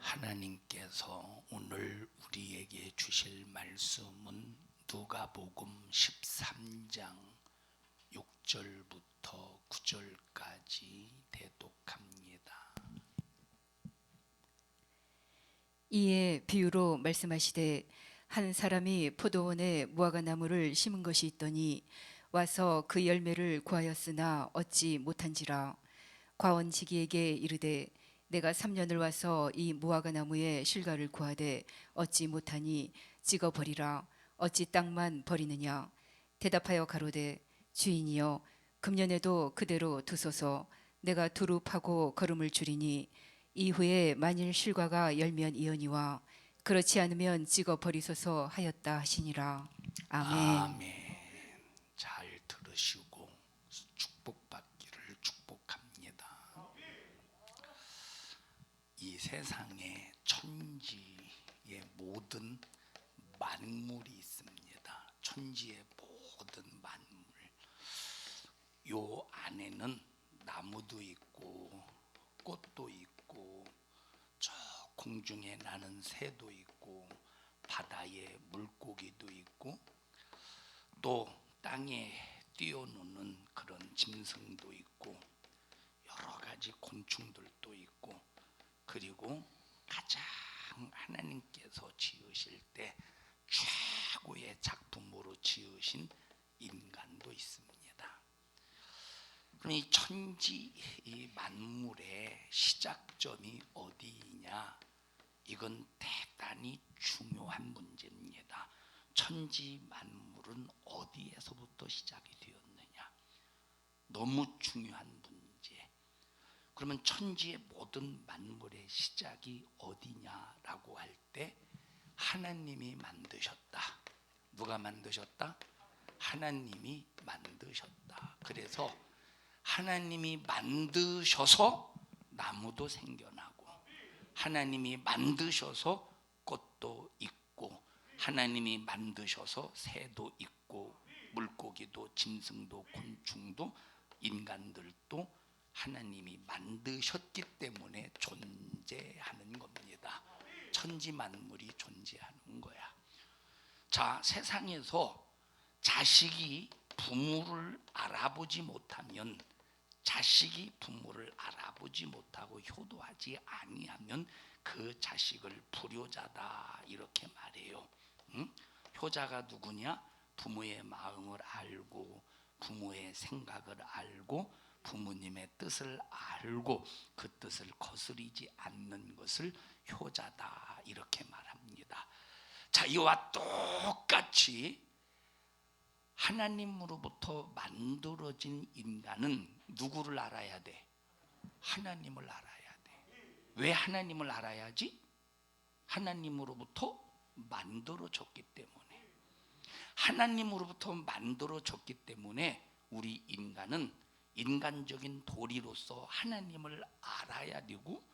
하나님께서 오늘 우리에게 주실 말씀은 누가복음 13장 6절부터 9절까지 대독합니다. 이에 비유로 말씀하시되 한 사람이 포도원에 무화과 나무를 심은 것이 있더니 와서 그 열매를 구하였으나 얻지 못한지라. 과원지기에게 이르되 내가 3년을 와서 이 무화과 나무에 실과를 구하되 얻지 못하니 찍어 버리라. 어찌 땅만 버리느냐. 대답하여 가로되 주인이여 금년에도 그대로 두소서. 내가 두루 파고 거름을 줄이니 이후에 만일 실과가 열면 이언이와 그렇지 않으면 찍어 버리소서 하였다 하시니라. 아멘. 아멘. 잘 들으시고 축복받기를 축복합니다. 이 세상에 천지의 모든 만물이 있습니다. 천지의 모든 만물. 요 안에는 나무도 있고 꽃도 있고 저 공중에 나는 새도 있고 바다에 물고기도 있고 또 땅에 뛰어노는 그런 짐승도 있고 여러 가지 곤충들도 있고 그리고 가장 하나님께서 지으실 때 최고의 작품으로 지으신 인간도 있습니다. 그럼 이 천지 이 만물의 시작점이 어디냐? 이건 대단히 중요한 문제입니다. 천지 만물은 어디에서부터 시작이 되었느냐? 너무 중요한 문제. 그러면 천지의 모든 만물의 시작이 어디냐라고 할 때 하나님이 만드셨다. 누가 만드셨다? 하나님이 만드셨다. 그래서 하나님이 만드셔서 나무도 생겨나고 하나님이 만드셔서 꽃도 있고 하나님이 만드셔서 새도 있고 물고기도 짐승도 곤충도 인간들도 하나님이 만드셨기 때문에 존재하는 겁니다. 천지 만물이 존재하는 거야. 자, 세상에서 자식이 부모를 알아보지 못하면 자식이 부모를 알아보지 못하고 효도하지 아니하면 그 자식을 불효자다 이렇게 말해요. 효자가 누구냐? 부모의 마음을 알고 부모의 생각을 알고 부모님의 뜻을 알고 그 뜻을 거스르지 않는 것을 효자다 이렇게 말합니다. 자, 이와 똑같이 하나님으로부터 만들어진 인간은 누구를 알아야 돼? 하나님을 알아야 돼. 왜 하나님을 알아야지? 하나님으로부터 만들어졌기 때문에. 하나님으로부터 만들어졌기 때문에 우리 인간은 인간적인 도리로서 하나님을 알아야 되고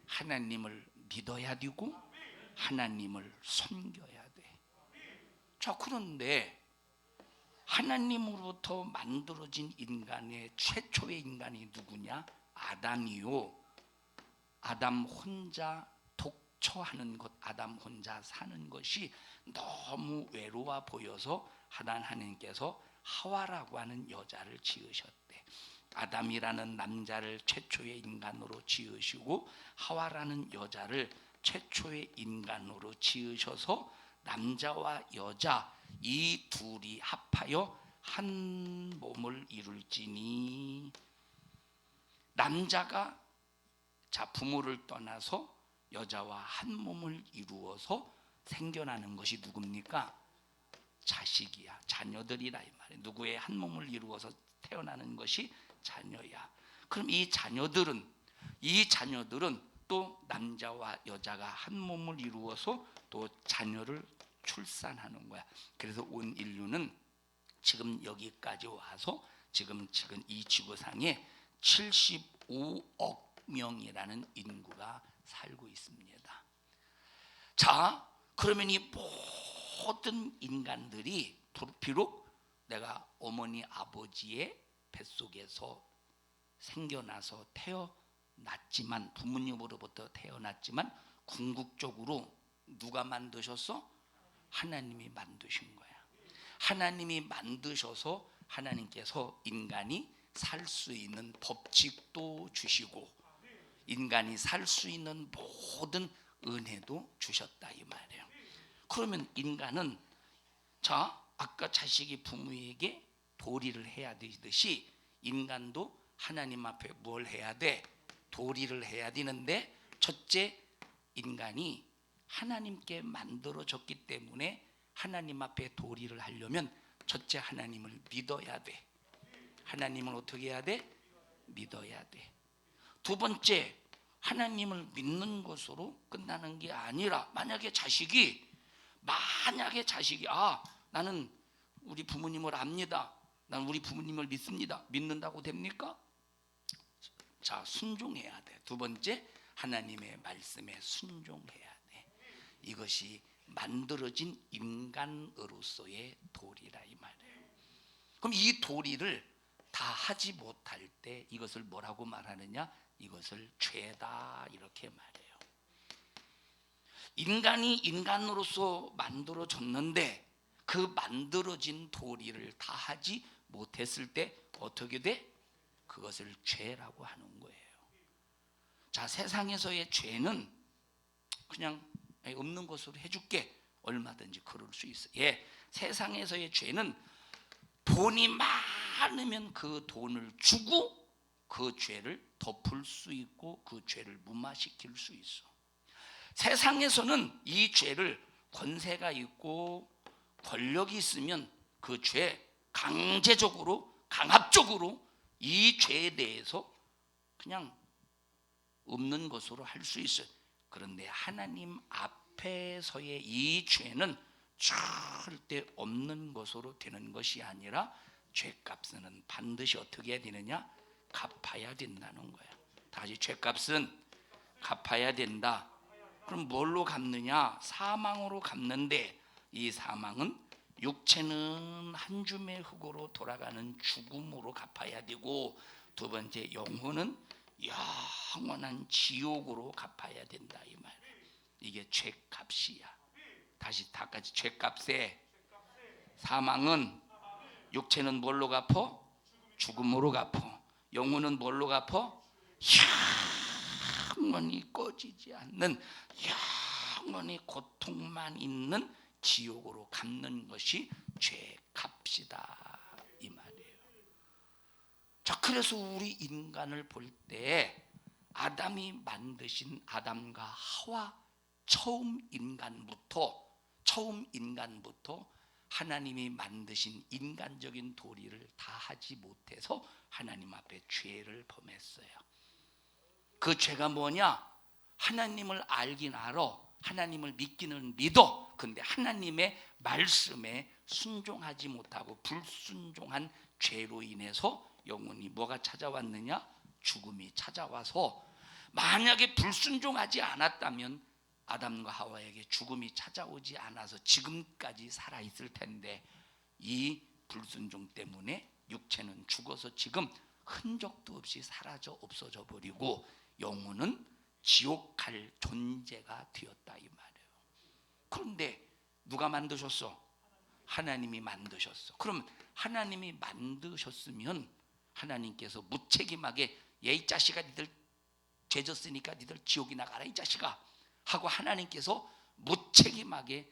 하나님을 믿어야 되고 하나님을 섬겨야 돼. 자, 그런데 하나님으로부터 만들어진 인간의 최초의 인간이 누구냐? 아담이요. 아담 혼자 독처하는 것, 아담 혼자 사는 것이 너무 외로워 보여서 하나님께서 하와라고 하는 여자를 지으셨대. 아담이라는 남자를 최초의 인간으로 지으시고 하와라는 여자를 최초의 인간으로 지으셔서 남자와 여자 이 둘이 합하여 한 몸을 이룰지니 남자가 자 부모를 떠나서 여자와 한 몸을 이루어서 생겨나는 것이 누굽니까? 자식이야. 자녀들이라 이 말이야. 누구의 한 몸을 이루어서 태어나는 것이 자녀야. 그럼 이 자녀들은 또 남자와 여자가 한 몸을 이루어서 또 자녀를 출산하는 거야. 그래서 온 인류는 지금 여기까지 와서 지금 이 지구상에 75억 명이라는 인구가 살고 있습니다. 자, 그러면 이 모든 인간들이 비록 내가 어머니 아버지의 뱃속에서 생겨나서 태어났지만 부모님으로부터 태어났지만 궁극적으로 누가 만드셨어? 하나님이 만드신 거야. 하나님이 만드셔서 하나님께서 인간이 살 수 있는 법칙도 주시고 인간이 살 수 있는 모든 은혜도 주셨다 이 말이에요. 그러면 인간은 자 아까 자식이 부모에게 도리를 해야 되듯이 인간도 하나님 앞에 뭘 해야 돼? 도리를 해야 되는데 첫째 인간이 하나님께 만들어졌기 때문에 하나님 앞에 도리를 하려면 첫째 하나님을 믿어야 돼. 하나님을 어떻게 해야 돼? 믿어야 돼. 두 번째 하나님을 믿는 것으로 끝나는 게 아니라 만약에 자식이 나는 우리 부모님을 압니다. 난 우리 부모님을 믿습니다. 믿는다고 됩니까? 자, 순종해야 돼. 두 번째 하나님의 말씀에 순종해야 돼. 이것이 만들어진 인간으로서의 도리라 이 말이에요. 그럼 이 도리를 다 하지 못할 때 이것을 뭐라고 말하느냐? 이것을 죄다 이렇게 말해요. 인간이 인간으로서 만들어졌는데 그 만들어진 도리를 다 하지 못했을 때 어떻게 돼? 그것을 죄라고 하는 거예요. 자, 세상에서의 죄는 그냥 없는 것으로 해줄게. 얼마든지 그럴 수 있어. 예, 세상에서의 죄는 돈이 많으면 그 돈을 주고 그 죄를 덮을 수 있고 그 죄를 무마시킬 수 있어. 세상에서는 이 죄를 권세가 있고 권력이 있으면 그 죄 강제적으로 강압적으로 이 죄에 대해서 그냥 없는 것으로 할 수 있어요. 그런데 하나님 앞에서의 이 죄는 절대 없는 것으로 되는 것이 아니라 죄값은 반드시 어떻게 해야 되느냐? 갚아야 된다는 거야. 다시 죄값은 갚아야 된다. 그럼 뭘로 갚느냐? 사망으로 갚는데 이 사망은 육체는 한 줌의 흙으로 돌아가는 죽음으로 갚아야 되고 두 번째 영혼은 영원한 지옥으로 갚아야 된다 이 말이에요. 이게 죄값이야. 다시 다 같이 죄값에 사망은 육체는 뭘로 갚어? 죽음으로 갚어. 영혼은 뭘로 갚어? 영원히 꺼지지 않는 영원히 고통만 있는 지옥으로 갚는 것이 죄값이다 이 말이에요. 자, 그래서 우리 인간을 볼 때 아담이 만드신 아담과 하와 처음 인간부터 하나님이 만드신 인간적인 도리를 다 하지 못해서 하나님 앞에 죄를 범했어요. 그 죄가 뭐냐? 하나님을 알긴 알아. 하나님을 믿기는 믿어. 근데 하나님의 말씀에 순종하지 못하고 불순종한 죄로 인해서 영혼이 뭐가 찾아왔느냐? 죽음이 찾아와서 만약에 불순종하지 않았다면 아담과 하와에게 죽음이 찾아오지 않아서 지금까지 살아있을 텐데 이 불순종 때문에 육체는 죽어서 지금 흔적도 없이 사라져 없어져 버리고 영혼은 지옥 갈 존재가 되었다 이 말이에요. 그런데 누가 만드셨어? 하나님이 만드셨어. 그럼 하나님이 만드셨으면 하나님께서 무책임하게 이 자식아 니들 죄졌으니까 니들 지옥이 나가라 이 자식아 하고 하나님께서 무책임하게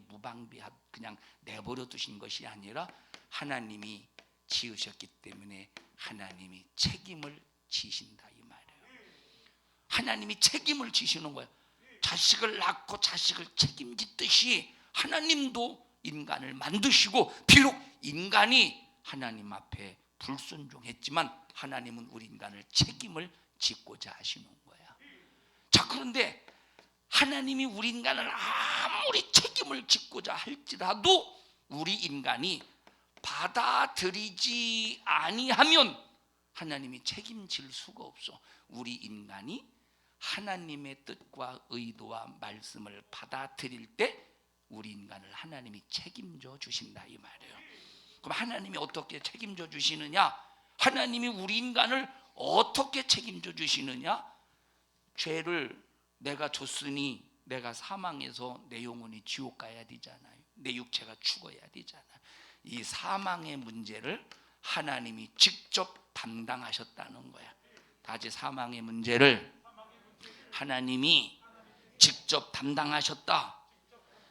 무방비하게 그냥 내버려 두신 것이 아니라 하나님이 지으셨기 때문에 하나님이 책임을 지신다 이 말이에요. 하나님이 책임을 지시는 거예요. 자식을 낳고 자식을 책임지듯이 하나님도 인간을 만드시고 비록 인간이 하나님 앞에 불순종했지만 하나님은 우리 인간을 책임을 짓고자 하시는 거야. 자, 그런데 하나님이 우리 인간을 아무리 책임을 짓고자 할지라도 우리 인간이 받아들이지 아니하면 하나님이 책임질 수가 없어. 우리 인간이 하나님의 뜻과 의도와 말씀을 받아들일 때 우리 인간을 하나님이 책임져 주신다 이 말이에요. 그럼 하나님이 어떻게 책임져 주시느냐? 하나님이 우리 인간을 어떻게 책임져 주시느냐? 죄를 내가 줬으니 내가 사망해서 내 영혼이 지옥 가야 되잖아요. 내 육체가 죽어야 되잖아요. 이 사망의 문제를 하나님이 직접 담당하셨다는 거야. 다시 사망의 문제를 하나님이 직접 담당하셨다.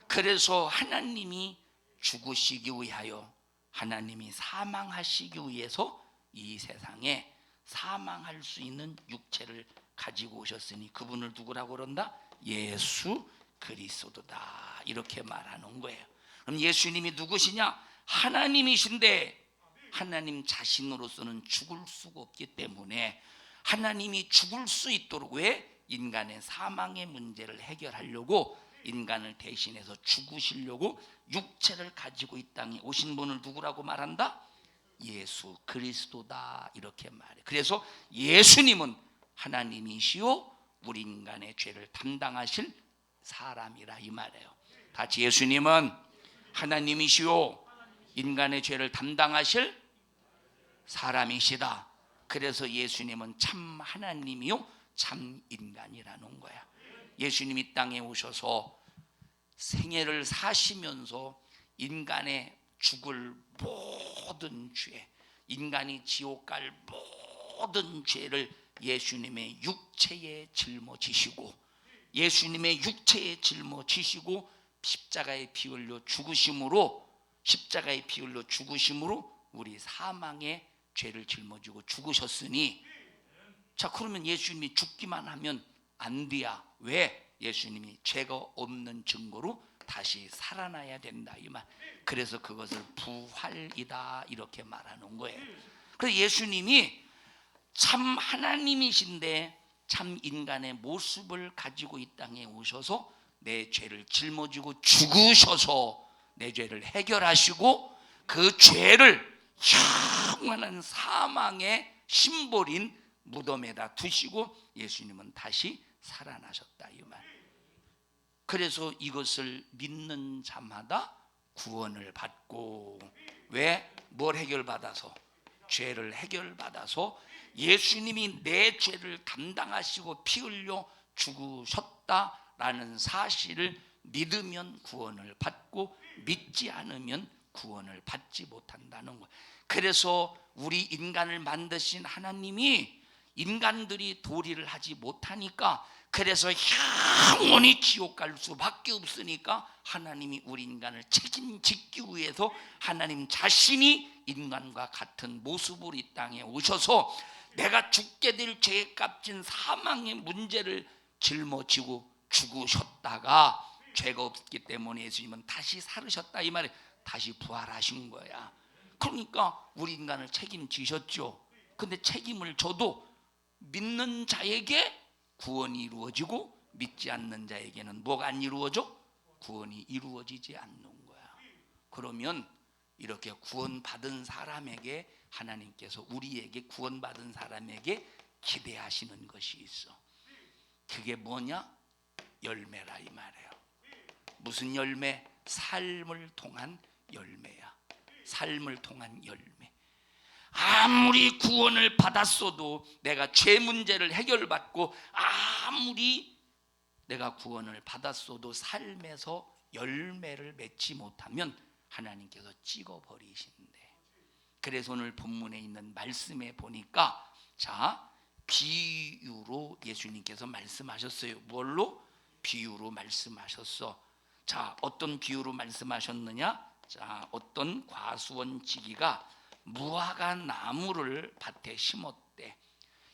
그래서 하나님이 죽으시기 위하여, 하나님이 사망하시기 위해서 이 세상에 사망할 수 있는 육체를 가지고 오셨으니 그분을 누구라고 그런다? 예수 그리스도다, 이렇게 말하는 거예요. 그럼 예수님이 누구시냐? 하나님이신데 하나님 자신으로서는 죽을 수가 없기 때문에 하나님이 죽을 수 있도록, 왜? 인간의 사망의 문제를 해결하려고 인간을 대신해서 죽으시려고 육체를 가지고 이 땅에 오신 분을 누구라고 말한다? 예수 그리스도다, 이렇게 말해. 그래서 예수님은 하나님이시요 우리 인간의 죄를 담당하실 사람이라, 이 말이에요. 같이 예수님은 하나님이시요 인간의 죄를 담당하실 사람이시다. 그래서 예수님은 참 하나님이요 참 인간이라는 거야. 예수님이 땅에 오셔서 생애를 사시면서 인간의 죽을 모든 죄, 인간이 지옥 갈 모든 죄를 예수님의 육체에 짊어지시고, 예수님의 육체에 짊어지시고 십자가에 피 흘려 죽으심으로, 십자가에 피 흘려 죽으심으로 우리 사망의 죄를 짊어지고 죽으셨으니, 자 그러면 예수님이 죽기만 하면 안 돼야. 왜? 예수님이 죄가 없는 증거로 다시 살아나야 된다, 이 말. 그래서 그것을 부활이다, 이렇게 말하는 거예요. 그래서 예수님이 참 하나님이신데 참 인간의 모습을 가지고 이 땅에 오셔서 내 죄를 짊어지고 죽으셔서 내 죄를 해결하시고 그 죄를 영원한 사망의 심볼인 무덤에다 두시고 예수님은 다시 살아나셨다, 이 말. 그래서 이것을 믿는 자마다 구원을 받고, 왜? 뭘 해결받아서? 죄를 해결받아서 예수님이 내 죄를 감당하시고 피 흘려 죽으셨다라는 사실을 믿으면 구원을 받고, 믿지 않으면 구원을 받지 못한다는 거예요. 그래서 우리 인간을 만드신 하나님이 인간들이 도리를 하지 못하니까, 그래서 영원히 지옥 갈 수밖에 없으니까 하나님이 우리 인간을 책임지기 위해서 하나님 자신이 인간과 같은 모습으로 이 땅에 오셔서 내가 죽게 될 죄에 값진 사망의 문제를 짊어지고 죽으셨다가 죄가 없기 때문에 예수님은 다시 살으셨다, 이 말에 다시 부활하신 거야. 그러니까 우리 인간을 책임지셨죠. 근데 책임을 져도 믿는 자에게 구원이 이루어지고 믿지 않는 자에게는 뭐가 안 이루어져? 구원이 이루어지지 않는 거야. 그러면 이렇게 구원받은 사람에게 하나님께서, 우리에게 구원받은 사람에게 기대하시는 것이 있어. 그게 뭐냐? 열매라, 이 말이에요. 무슨 열매? 삶을 통한 열매야. 삶을 통한 열매. 아무리 구원을 받았어도 내가 죄 문제를 해결받고 아무리 내가 구원을 받았어도 삶에서 열매를 맺지 못하면 하나님께서 찍어버리신대. 그래서 오늘 본문에 있는 말씀에 보니까, 자 비유로 예수님께서 말씀하셨어요. 뭘로? 비유로 말씀하셨어. 자 어떤 비유로 말씀하셨느냐? 자 어떤 과수원지기가 무화과 나무를 밭에 심었대.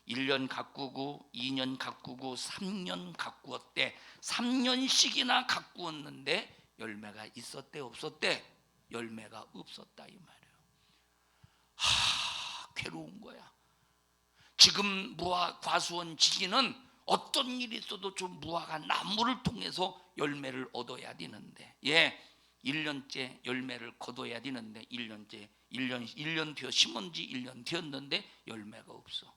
1년 가꾸고 2년 가꾸고 3년 가꾸었대. 3년씩이나 가꾸었는데 열매가 있었대, 없었대? 열매가 없었다, 이 말이에요. 괴로운 거야. 지금 과수원지기는 어떤 일이 있어도 좀 무화과 나무를 통해서 열매를 얻어야 되는데, 1년째 열매를 거둬야 되는데 1년 되어 심은 지 1년 되었는데 열매가 없어.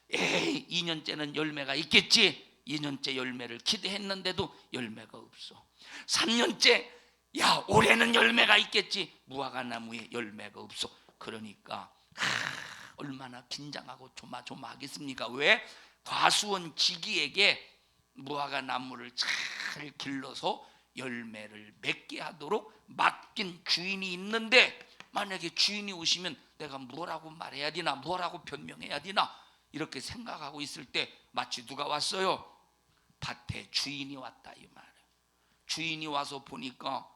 2년째는 열매가 있겠지. 2년째 열매를 기대했는데도 열매가 없어. 3년째 올해는 열매가 있겠지. 무화과 나무에 열매가 없어. 그러니까 얼마나 긴장하고 조마조마하겠습니까? 왜? 과수원 지기에게 무화과 나무를 잘 길러서 열매를 맺게 하도록 맡긴 주인이 있는데, 만약에 주인이 오시면 내가 뭐라고 말해야 되나, 뭐라고 변명해야 되나 이렇게 생각하고 있을 때 마치 누가 왔어요? 밭에 주인이 왔다 이 말이에요. 주인이 와서 보니까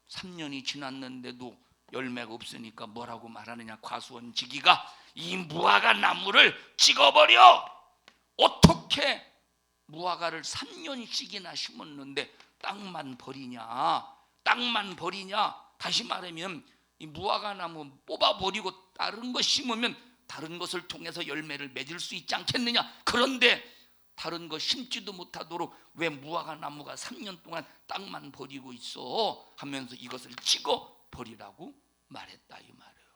3년이 지났는데도 열매가 없으니까 뭐라고 말하느냐? 과수원 지기가 이 무화과 나무를 찍어버려! 어떻게 무화과를 3년씩이나 심었는데 땅만 버리냐? 땅만 버리냐? 다시 말하면 이 무화과 나무 뽑아버리고 다른 거 심으면 다른 것을 통해서 열매를 맺을 수 있지 않겠느냐? 그런데 다른 거 심지도 못하도록 왜 무화과 나무가 3년 동안 땅만 버리고 있어? 하면서 이것을 찍어 버리라고 말했다 이 말이에요.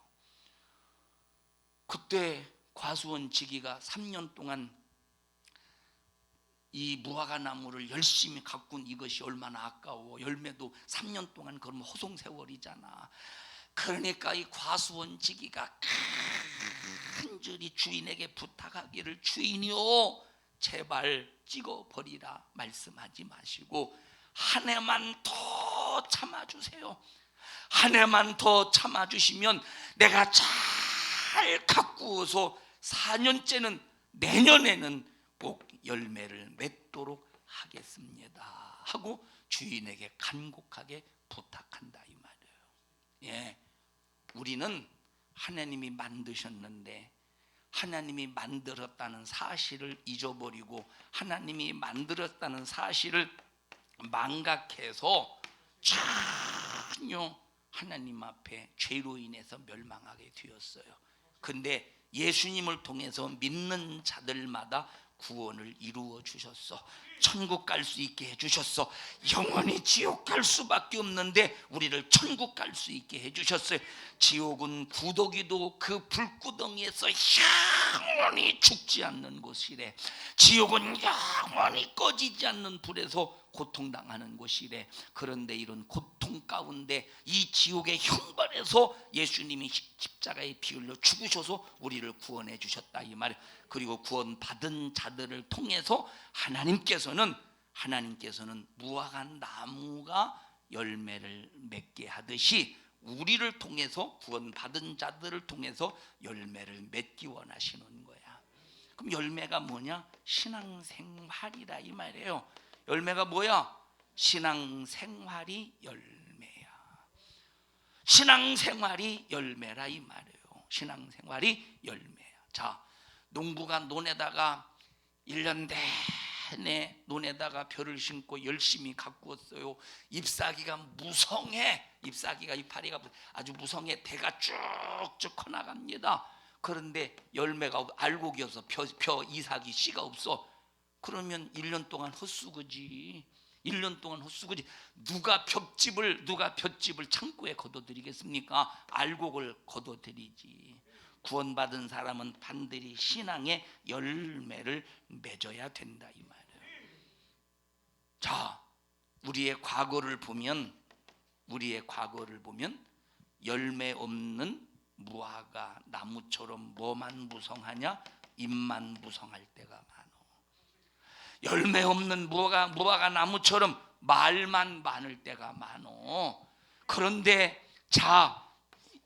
그때 과수원 지기가 3년 동안 이 무화과 나무를 열심히 가꾼 이것이 얼마나 아까워. 열매도 3년 동안 그러면 허송세월이잖아. 그러니까 이 과수원 지기가 간절히 주인에게 부탁하기를, 주인이요 제발 찍어버리라 말씀하지 마시고 한 해만 더 참아주세요. 한 해만 더 참아주시면 내가 잘 가꾸어서 4년째는, 내년에는 꼭 열매를 맺도록 하겠습니다 하고 주인에게 간곡하게 부탁한다 이 말이에요. 예, 우리는 하나님이 만드셨는데 하나님이 만들었다는 사실을 잊어버리고 하나님이 만들었다는 사실을 망각해서 전혀 하나님 앞에 죄로 인해서 멸망하게 되었어요. 근데 예수님을 통해서 믿는 자들마다 구원을 이루어 주셨어. 천국 갈 수 있게 해주셨어. 영원히 지옥 갈 수밖에 없는데 우리를 천국 갈 수 있게 해주셨어요. 지옥은 구더기도 그 불구덩이에서 영원히 죽지 않는 곳이래. 지옥은 영원히 꺼지지 않는 불에서 고통당하는 곳이래. 그런데 이런 고통 가운데 이 지옥의 형벌에서 예수님이 십자가에 피 흘려 죽으셔서 우리를 구원해 주셨다 이 말이에요. 그리고 구원받은 자들을 통해서 하나님께서는 무화과 나무가 열매를 맺게 하듯이 우리를 통해서, 구원받은 자들을 통해서 열매를 맺기 원하시는 거야. 그럼 열매가 뭐냐? 신앙생활이라 이 말이에요. 열매가 뭐야? 신앙생활이 열매야. 신앙생활이 열매라 이 말이에요. 신앙생활이 열매야. 자, 농부가 논에다가 1년 내내 논에다가 벼를 심고 열심히 가꾸었어요. 잎사귀가 무성해. 잎사귀가, 이파리가 아주 무성해. 대가 쭉쭉 커나갑니다. 그런데 열매가 알곡이어서 벼 이삭이 씨가 없어. 그러면 1년 동안 헛수고지. 1년 동안 헛수고지. 누가 볏짚을 창고에 걷어들이겠습니까? 알곡을 걷어들이지. 구원받은 사람은 반드시 신앙의 열매를 맺어야 된다 이 말이에요. 자, 우리의 과거를 보면 열매 없는 무화과 나무처럼 뭐만 무성하냐? 잎만 무성할 때가 많어. 열매 없는 무화과 나무처럼 말만 많을 때가 많어. 그런데 자,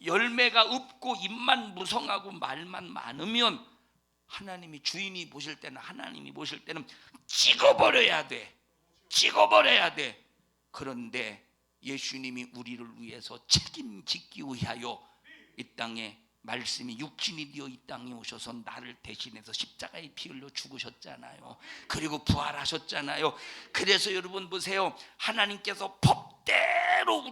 열매가 없고 잎만 무성하고 말만 많으면 하나님이 주인이 보실 때는, 하나님이 보실 때는 찍어버려야 돼. 그런데 예수님이 우리를 위해서 책임지기 위하여 이 땅에, 말씀이 육신이 되어 이 땅에 오셔서 나를 대신해서 십자가에 피 흘려 죽으셨잖아요. 그리고 부활하셨잖아요. 그래서 여러분 보세요. 하나님께서 법대로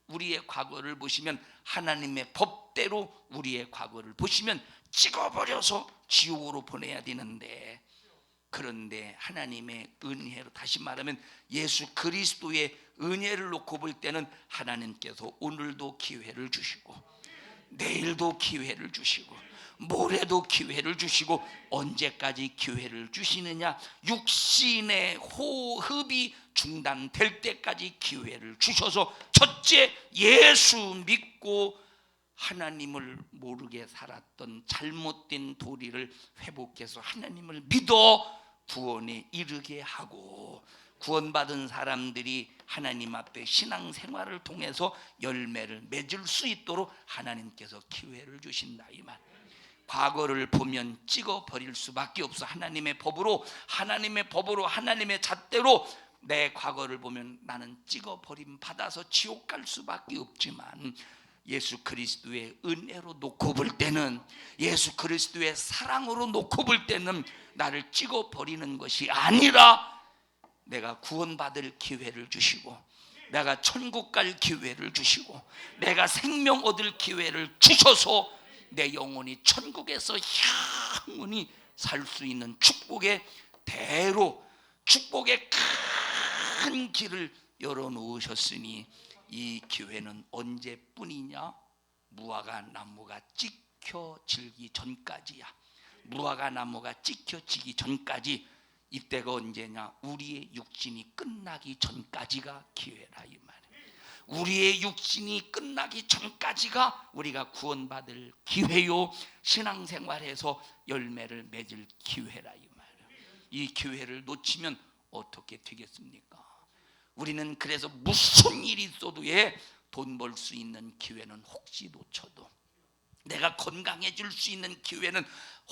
우리의 과거를 보시면, 하나님의 법대로 우리의 과거를 보시면 찍어버려서 지옥으로 보내야 되는데, 그런데 하나님의 은혜로, 다시 말하면 예수 그리스도의 은혜를 놓고 볼 때는 하나님께서 오늘도 기회를 주시고 내일도 기회를 주시고 모레도 기회를 주시고, 언제까지 기회를 주시느냐? 육신의 호흡이 중단될 때까지 기회를 주셔서 첫째 예수 믿고 하나님을 모르게 살았던 잘못된 도리를 회복해서 하나님을 믿어 구원에 이르게 하고, 구원받은 사람들이 하나님 앞에 신앙생활을 통해서 열매를 맺을 수 있도록 하나님께서 기회를 주신다 이 말. 과거를 보면 찍어버릴 수밖에 없어. 하나님의 법으로 하나님의 잣대로 내 과거를 보면 나는 찍어버림 받아서 지옥 갈 수밖에 없지만, 예수 그리스도의 은혜로 놓고 볼 때는, 예수 그리스도의 사랑으로 놓고 볼 때는 나를 찍어버리는 것이 아니라 내가 구원받을 기회를 주시고, 내가 천국 갈 기회를 주시고, 내가 생명 얻을 기회를 주셔서 내 영혼이 천국에서 영원히 살 수 있는 축복의 대로, 축복의 큰 길을 열어놓으셨으니, 이 기회는 언제뿐이냐? 무화과 나무가 찍혀지기 전까지야. 무화과 나무가 찍혀지기 전까지. 이때가 언제냐? 우리의 육신이 끝나기 전까지가 기회라 이 말이에요. 우리의 육신이 끝나기 전까지가 우리가 구원받을 기회요, 신앙생활에서 열매를 맺을 기회라 이 말이에요. 이 기회를 놓치면 어떻게 되겠습니까? 우리는 그래서 무슨 일이 있어도 돈 벌 수 있는 기회는 혹시 놓쳐도, 내가 건강해질 수 있는 기회는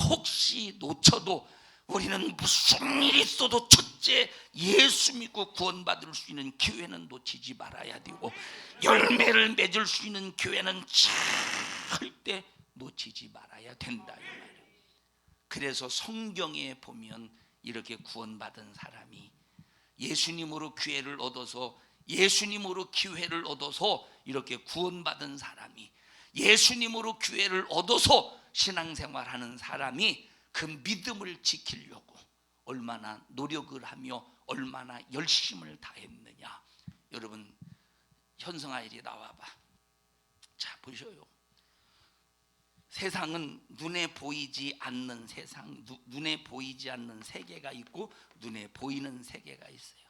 혹시 놓쳐도, 우리는 무슨 일이 있어도 첫째 예수 믿고 구원받을 수 있는 기회는 놓치지 말아야 되고, 열매를 맺을 수 있는 기회는 절대 놓치지 말아야 된다 이 말이에요. 그래서 성경에 보면 이렇게 구원받은 사람이 예수님으로 기회를 얻어서 이렇게 구원받은 사람이, 예수님으로 기회를 얻어서 신앙생활하는 사람이 그 믿음을 지키려고 얼마나 노력을 하며 얼마나 열심을 다했느냐. 여러분, 현성아 이리 나와봐. 자, 보셔요. 세상은 눈에 보이지 않는 세상, 눈에 보이지 않는 세계가 있고 눈에 보이는 세계가 있어요.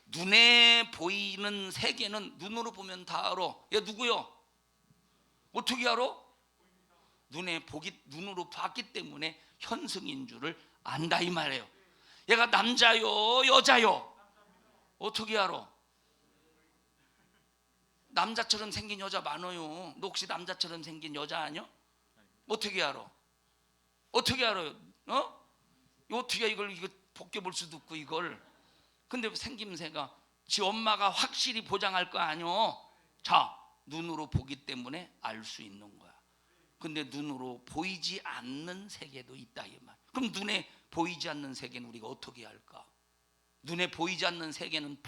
눈에 보이는 세계는 눈으로 보면 다 알아. 야, 누구요? 어떻게 알아? 눈으로 봤기 때문에 현승인 줄을 안다 이 말이에요. 얘가 남자요, 여자요? 어떻게 알아? 남자처럼 생긴 여자 많아요. 너 혹시 남자처럼 생긴 여자 아니야? 어떻게 알아? 어떻게 알아요? 어떻게 이걸 벗겨 볼 수도 없고 이걸. 근데 생김새가 지 엄마가 확실히 보장할 거 아니요. 자, 눈으로 보기 때문에 알 수 있는 거야. 근데 눈으로 보이지 않는 세계도 있다 이 말. 그럼 눈에 보이지 않는 세계는 우리가 어떻게 할까? 눈에 보이지 않는 세계는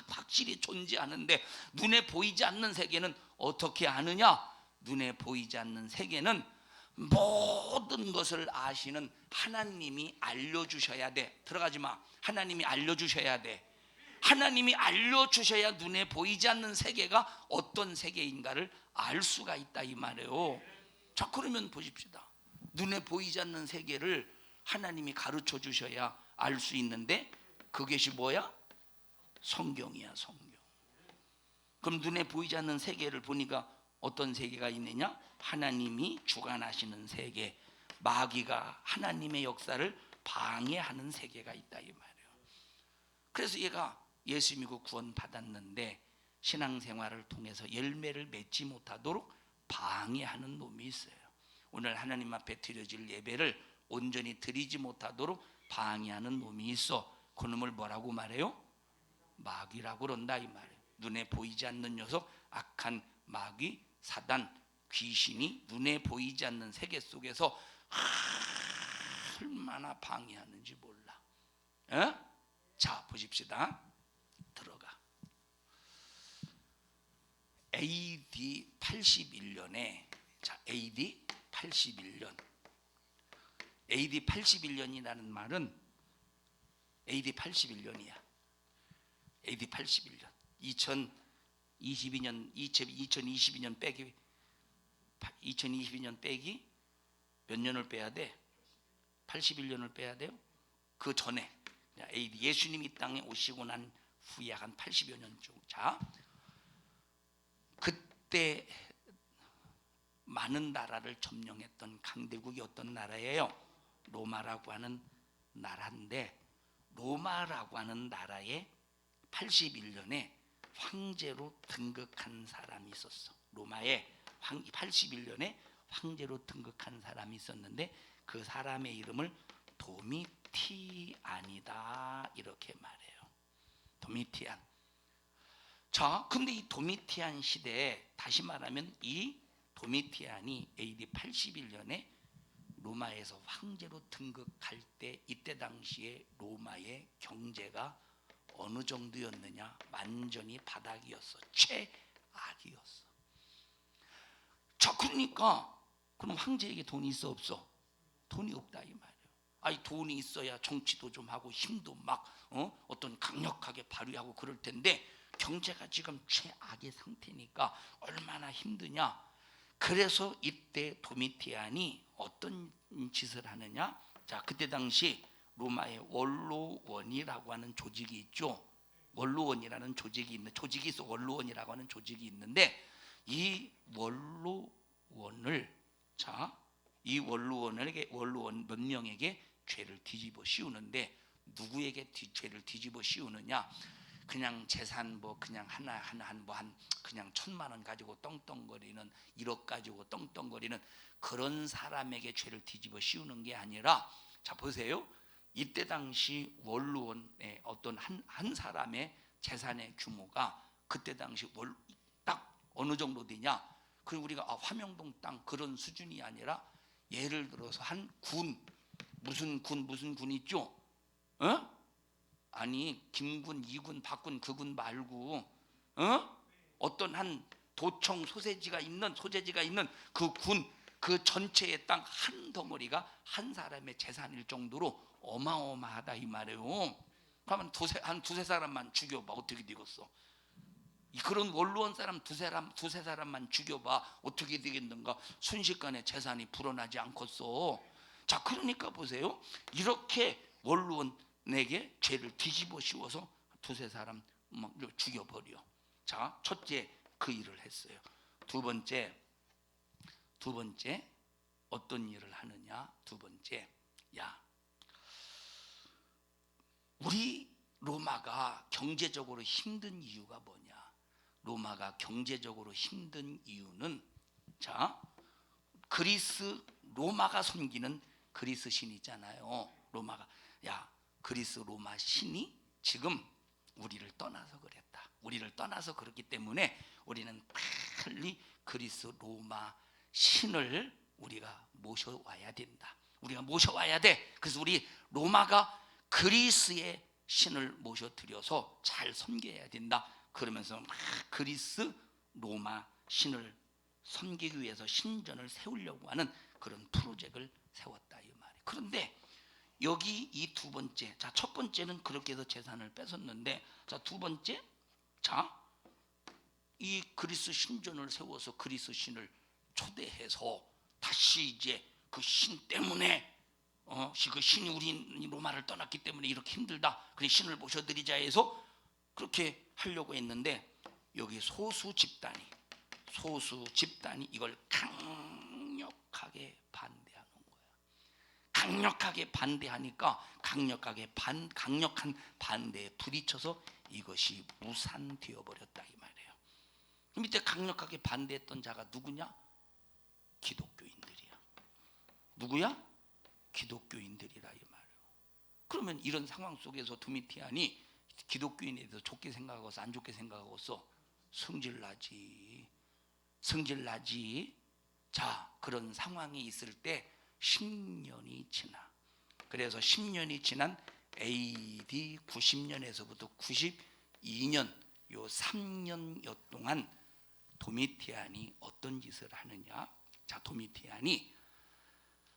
확실히 존재하는데, 눈에 보이지 않는 세계는 어떻게 아느냐? 눈에 보이지 않는 세계는 모든 것을 아시는 하나님이 알려주셔야 돼. 들어가지 마. 하나님이 알려주셔야 돼. 하나님이 알려주셔야 눈에 보이지 않는 세계가 어떤 세계인가를 알 수가 있다 이 말이에요. 자, 그러면 보십시다. 눈에 보이지 않는 세계를 하나님이 가르쳐 주셔야 알 수 있는데, 그것이 뭐야? 성경이야, 성경. 그럼 눈에 보이지 않는 세계를 보니까 어떤 세계가 있느냐? 하나님이 주관하시는 세계, 마귀가 하나님의 역사를 방해하는 세계가 있다 이 말이에요. 그래서 얘가 예수 믿고 구원 받았는데 신앙생활을 통해서 열매를 맺지 못하도록 방해하는 놈이 있어요. 오늘 하나님 앞에 드려질 예배를 온전히 드리지 못하도록 방해하는 놈이 있어. 그 놈을 뭐라고 말해요? 마귀라고 그런다 이 말이에요. 눈에 보이지 않는 녀석, 악한 마귀, 사단, 귀신이 눈에 보이지 않는 세계 속에서 얼마나 방해하는지 몰라. 자, 보십시다. 들어가. AD 81년에 자, AD 81년이라는 말은 AD 81년이야. AD 81년. 2022년 빼기 2022년 빼기 몇 년을 빼야 돼? 81년을 빼야 돼요? 그 전에 AD 예수님이 땅에 오시고 난 후에 한 80여 년 중. 자, 그때 많은 나라를 점령했던 강대국이 어떤 나라예요? 로마라고 하는 나라인데, 로마라고 하는 나라에 81년에 황제로 등극한 사람이 있었어. 로마에 81년에 황제로 등극한 사람이 있었는데, 그 사람의 이름을 도미티안이다 이렇게 말해요. 도미티안. 자, 근데 이 도미티안 시대에, 다시 말하면 이 도미티안이 AD 81년에 로마에서 황제로 등극할 때, 이때 당시에 로마의 경제가 어느 정도였느냐? 완전히 바닥이었어. 최악이었어. 자, 그러니까 그럼 황제에게 돈이 있어 없어? 돈이 없다 이 말이에요. 아니, 돈이 있어야 정치도 좀 하고 힘도 막 어떤 강력하게 발휘하고 그럴 텐데, 경제가 지금 최악의 상태니까 얼마나 힘드냐. 그래서 이때 도미티안이 어떤 짓을 하느냐? 자, 그때 당시 로마의 원로원이라고 하는 조직이 있죠. 원로원이라는 조직이 있어. 원로원이라고 하는 조직이 있는데, 이 원로원을, 자, 이 원로원 몇 명에게 죄를 뒤집어 씌우는데, 누구에게 죄를 뒤집어 씌우느냐? 그냥 재산 뭐 그냥 하나 뭐 한 그냥 1,000만 원 가지고 떵떵거리는, 1억 가지고 떵떵거리는 그런 사람에게 죄를 뒤집어 씌우는 게 아니라, 자 보세요. 이때 당시 원로원의 어떤 한 사람의 재산의 규모가 그때 당시 딱 어느 정도 되냐? 그 우리가 화명동 땅 그런 수준이 아니라, 예를 들어서 한 군, 무슨 군 있죠? 아니, 김군, 이군, 박군, 그군 말고 어떤 한 도청 소재지가 있는 그 군, 그 전체의 땅 한 덩어리가 한 사람의 재산일 정도로 어마어마하다 이 말이에요. 그러면 한 두세 사람만 죽여봐, 어떻게 되겠어? 그런 원로원 사람 두세 사람만 죽여봐, 어떻게 되겠는가? 순식간에 재산이 불어나지 않겠어. 자, 그러니까 보세요. 이렇게 원로원에게 죄를 뒤집어 씌워서 두세 사람 막 죽여버려. 자, 첫째 그 일을 했어요. 두 번째 어떤 일을 하느냐? 두 번째, 야, 우리 로마가 경제적으로 힘든 이유가 뭐냐? 로마가 경제적으로 힘든 이유는, 자, 로마가 섬기는 그리스 신 있잖아요. 로마가, 야, 그리스 로마 신이 지금 우리를 떠나서 그랬다. 우리를 떠나서 그렇기 때문에 우리는 빨리 그리스 로마 신을 우리가 모셔와야 된다. 우리가 모셔와야 돼. 그래서 우리 로마가 그리스의 신을 모셔드려서 잘 섬겨야 된다. 그러면서 막 그리스 로마 신을 섬기기 위해서 신전을 세우려고 하는 그런 프로젝트를 세웠다 이 말이에요. 그런데 여기 이 두 번째, 자, 첫 번째는 그렇게 해서 재산을 뺏었는데, 자, 두 번째, 자, 이 그리스 신전을 세워서 그리스 신을 초대해서 다시 이제 그 신 때문에 그 신이 우리 로마를 떠났기 때문에 이렇게 힘들다. 그래 신을 모셔드리자 해서 그렇게 하려고 했는데, 여기 소수 집단이 이걸 강력하게 반대하는 거야. 강력하게 반대하니까 강력한 반대에 부딪혀서 이것이 무산되어 버렸다 이 말이에요. 밑에 강력하게 반대했던 자가 누구냐? 기독교인들이야. 누구야? 기독교인들이라 이 말이에요. 그러면 이런 상황 속에서 도미티안이 기독교인에 대해서 좋게 생각하고서 안 좋게 생각하고서 성질나지. 자, 그런 상황이 있을 때 10년이 지나. 그래서 10년이 지난 AD 90년에서부터 92년 요 3년여 동안 도미티안이 어떤 짓을 하느냐?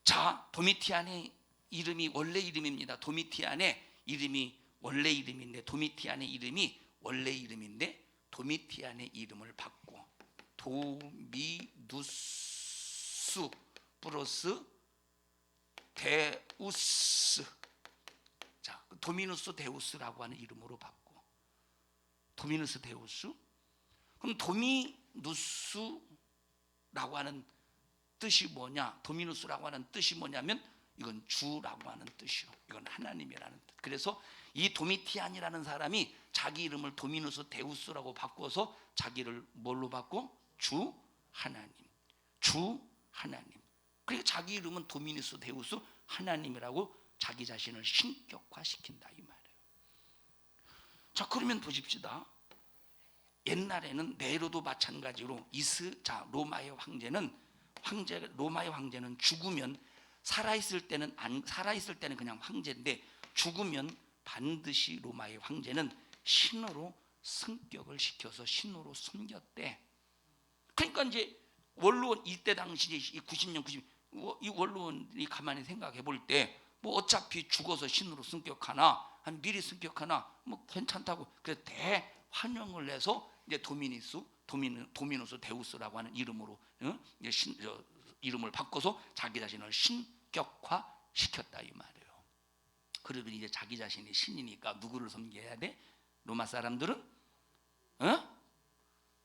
자, 도미티안의 이름이 원래 이름입니다. 도미티안의 이름이 원래 이름인데, 도미티안의 이름을 바꿔 도미누스 플러스 데우스. 자, 도미누스 데우스라고 하는 이름으로 바꿔. 도미누스 데우스. 그럼 도미누스라고 하는 뜻이 뭐냐? 도미누스라고 하는 뜻이 뭐냐면 이건 주라고 하는 뜻이요. 이건 하나님이라는 뜻. 그래서 이 도미티안이라는 사람이 자기 이름을 도미누스 데우스라고 바꿔서 자기를 뭘로 바꿔? 주 하나님. 주 하나님. 그러니까 자기 이름은 도미누스 데우스 하나님이라고 자기 자신을 신격화시킨다 이 말이에요. 자, 그러면 보십시다. 옛날에는 네로도 마찬가지로 로마의 황제는 죽으면 살아있을 때는 그냥 황제인데 죽으면 반드시 로마의 황제는 신으로 승격을 시켜서 신으로 섬겼대. 그러니까 이제 원로원 이때 당시 이 90년 이 원로원이 가만히 생각해 볼 때 뭐 어차피 죽어서 신으로 승격하나 한 미리 승격하나 뭐 괜찮다고 그래서 대환영을 해서 이제 도미누스 데우스라고 하는 이름으로 이름을 바꿔서 자기 자신을 신격화 시켰다 이 말이에요. 그러더니 이제 자기 자신이 신이니까 누구를 섬겨야 돼? 로마 사람들은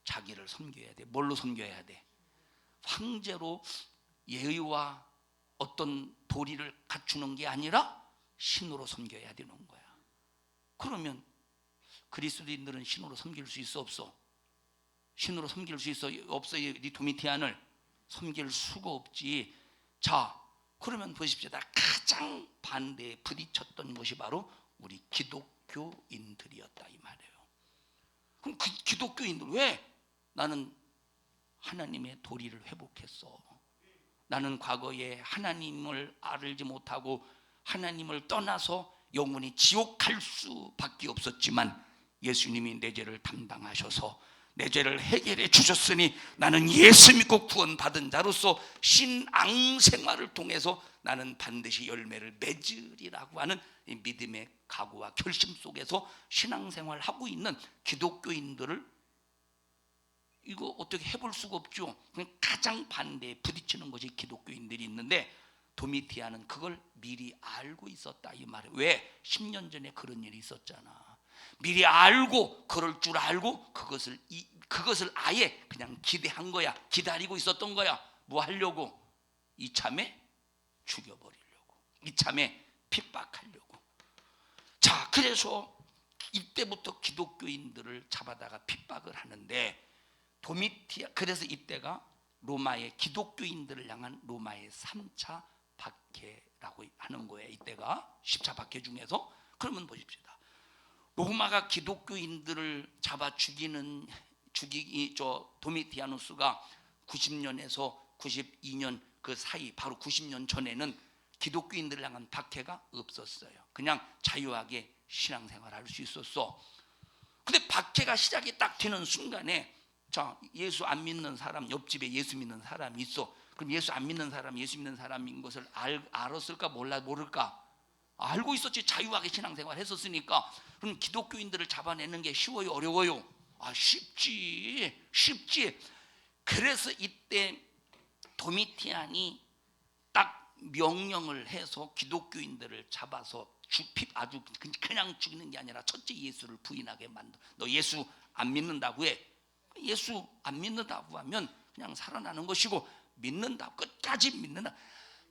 자기를 섬겨야 돼. 뭘로 섬겨야 돼? 황제로 예의와 어떤 도리를 갖추는 게 아니라 신으로 섬겨야 되는 거야. 그러면 그리스도인들은 신으로 섬길 수 있어 없어? 신으로 섬길 수 있어 없어? 이 도미티안을 섬길 수가 없지. 자, 그러면 보십시오. 가장 반대에 부딪혔던 것이 바로 우리 기독교인들이었다 이 말이에요. 그럼 그 기독교인들 왜 나는 하나님의 도리를 회복했어? 나는 과거에 하나님을 알지 못하고 하나님을 떠나서 영원히 지옥 갈 수밖에 없었지만 예수님이 내 죄를 담당하셔서 내 죄를 해결해 주셨으니 나는 예수 믿고 구원받은 자로서 신앙 생활을 통해서 나는 반드시 열매를 맺으리라고 하는 이 믿음의 각오와 결심 속에서 신앙 생활을 하고 있는 기독교인들을 이거 어떻게 해볼 수가 없죠. 가장 반대에 부딪히는 것이 기독교인들이 있는데 도미티안은 그걸 미리 알고 있었다 이 말이에요. 왜? 10년 전에 그런 일이 있었잖아. 미리 알고 그럴 줄 알고 그것을 아예 그냥 기대한 거야. 기다리고 있었던 거야. 뭐 하려고? 이참에 죽여버리려고. 이참에 핍박하려고. 자, 그래서 이때부터 기독교인들을 잡아다가 핍박을 하는데 그래서 이때가 로마의 기독교인들을 향한 로마의 3차 박해라고 하는 거예요. 이때가 10차 박해 중에서. 그러면 보십시오. 로마가 기독교인들을 잡아 도미티아누스가 90년에서 92년 그 사이 바로 90년 전에는 기독교인들을 향한 박해가 없었어요. 그냥 자유하게 신앙생활할 수 있었어. 근데 박해가 시작이 딱 되는 순간에 자, 예수 안 믿는 사람, 옆집에 예수 믿는 사람이 있어. 그럼 예수 안 믿는 사람, 예수 믿는 사람인 것을 알았을까 모를까? 알고 있었지. 자유하게 신앙생활 했었으니까. 그럼 기독교인들을 잡아내는 게 쉬워요, 어려워요? 쉽지. 그래서 이때 도미티안이 딱 명령을 해서 기독교인들을 잡아서 아주 그냥 죽이는 게 아니라 첫째 예수를 부인하게 만들어. 너 예수 안 믿는다고 해. 예수 안 믿는다고 하면 그냥 살아나는 것이고, 믿는다, 끝까지 믿는다,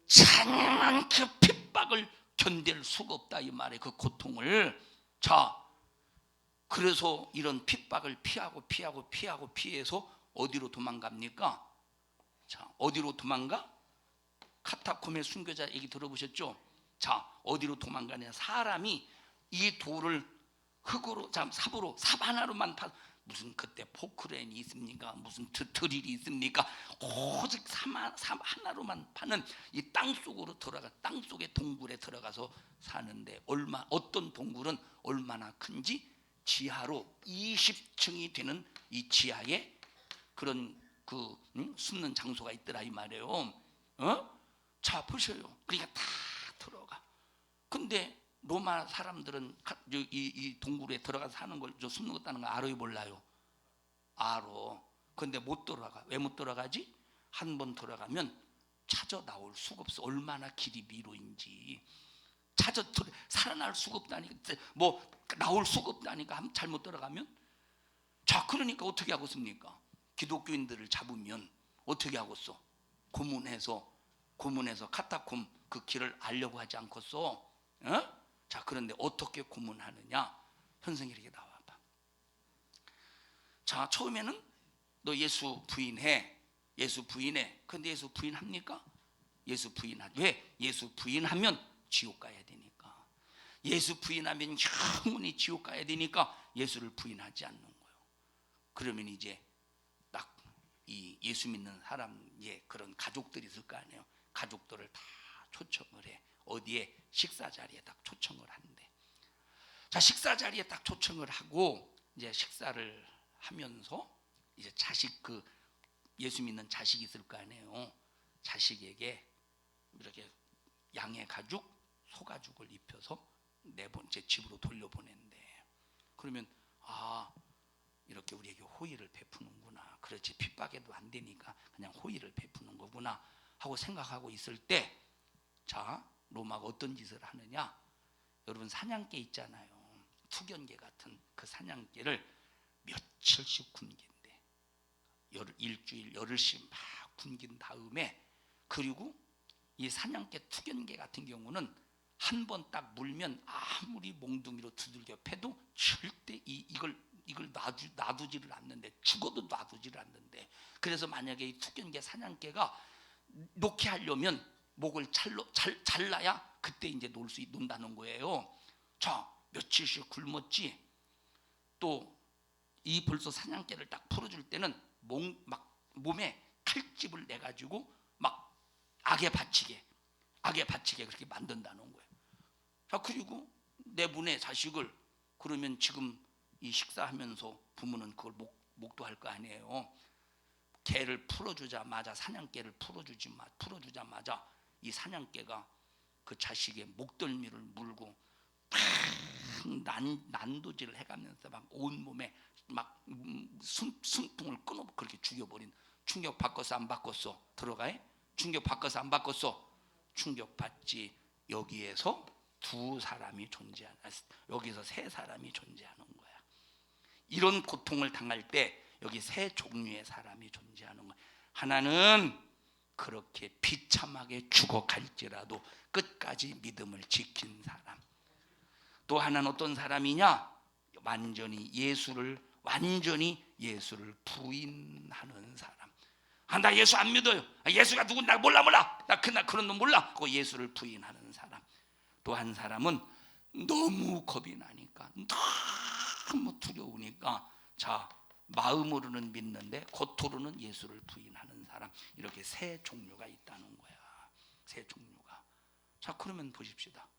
잔인한 그 핍박을 견딜 수가 없다 이 말에 그 고통을. 자, 그래서 이런 핍박을 피해서 어디로 도망갑니까? 자, 어디로 도망가? 카타콤의 순교자 얘기 들어보셨죠? 자, 어디로 도망가냐? 사람이 이 돌을 흙으로, 삽으로, 삽 하나로만 파. 무슨 그때 포크레인이 있습니까? 무슨 드릴이 있습니까? 오직 삽 하나로만 파는 이 땅속으로 들어가, 땅속의 동굴에 들어가서 사는데, 어떤 동굴은 얼마나 큰지 지하로 20층이 되는 이 지하에 그런 숨는 장소가 있더라 이 말이에요. 자, 보셔요. 그러니까 다 들어가. 근데 로마 사람들은 이 동굴에 들어가서 사는 걸, 숨는 것 다는 거 알아요, 몰라요? 알아. 근데 못 들어가. 왜 못 들어가지? 한 번 들어가면 찾아 나올 수가 없어. 얼마나 길이 미로인지. 살아날 수가 없다니까. 뭐 나올 수가 없다니까. 잘못 들어가면. 자, 그러니까 어떻게 하고 있습니까? 기독교인들을 잡으면 어떻게 하고 있어? 고문해서 카타콤 그 길을 알려고 하지 않겠어? 어? 자, 그런데 어떻게 고문하느냐? 현성이 이렇게 나와봐. 자, 처음에는 너 예수 부인해. 근데 예수 부인합니까? 예수 부인하지. 왜? 예수 부인하면 지옥 가야 되니까. 예수 부인하면 영원히 지옥 가야 되니까 예수를 부인하지 않는 거예요. 그러면 이제 딱 이 예수 믿는 사람의 그런 가족들이 있을 거 아니에요. 가족들을 다 초청을 해. 어디에? 식사 자리에 딱 초청을 한대. 자, 식사 자리에 딱 초청을 하고 이제 식사를 하면서 이제 자식, 그 예수 믿는 자식이 있을 거 아니에요. 자식에게 이렇게 양의 가죽, 소가죽을 입혀서 네 번째 집으로 돌려보낸대. 그러면 이렇게 우리에게 호의를 베푸는구나. 그렇지, 핍박해도 안 되니까 그냥 호의를 베푸는 거구나 하고 생각하고 있을 때, 자, 로마가 어떤 짓을 하느냐? 여러분, 사냥개 있잖아요. 투견개 같은 그 사냥개를 며칠씩 굶긴대. 일주일, 열흘씩 막 굶긴 다음에, 그리고 이 사냥개, 투견개 같은 경우는 한 번 딱 물면 아무리 몽둥이로 두들겨 패도 절대 이걸 놔두지를 않는데, 죽어도 놔두지를 않는데. 그래서 만약에 이 투견개, 사냥개가 놓게 하려면 목을 잘라야 그때 이제 논다는 거예요. 자, 며칠씩 굶었지. 또 이 벌써 사냥개를 딱 풀어줄 때는 막 몸에 칼집을 내 가지고 막 악에 바치게 그렇게 만든다는 거예요. 자, 그리고 내분의 자식을, 그러면 지금 이 식사하면서 부모는 그걸 목도할 거 아니에요. 개를 풀어주자마자, 사냥개를 풀어주자마자 이 사냥개가 그 자식의 목덜미를 물고 난도질을 해가면서 막 온몸에 막 숨통을 끊어 그렇게 죽여버린. 충격 받겠어 안 받겠어? 들어가요? 충격 받겠어 안 받겠어? 충격 받지. 여기에서 두 사람이 존재하는, 여기서 세 사람이 존재하는 거야. 이런 고통을 당할 때 여기 세 종류의 사람이 존재하는 거야. 하나는 그렇게 비참하게 죽어갈지라도 끝까지 믿음을 지킨 사람. 또 하나는 어떤 사람이냐? 완전히 예수를 부인하는 사람. 나 예수 안 믿어요. 예수가 누군 나 몰라. 나 그런 놈 몰라. 그 예수를 부인하는 사람. 또 한 사람은 너무 겁이 나니까, 너무 두려우니까, 자, 마음으로는 믿는데 겉으로는 예수를 부인하는 사람. 이렇게 세 종류가 있다는 거야. 세 종류가. 자, 그러면 보십시다.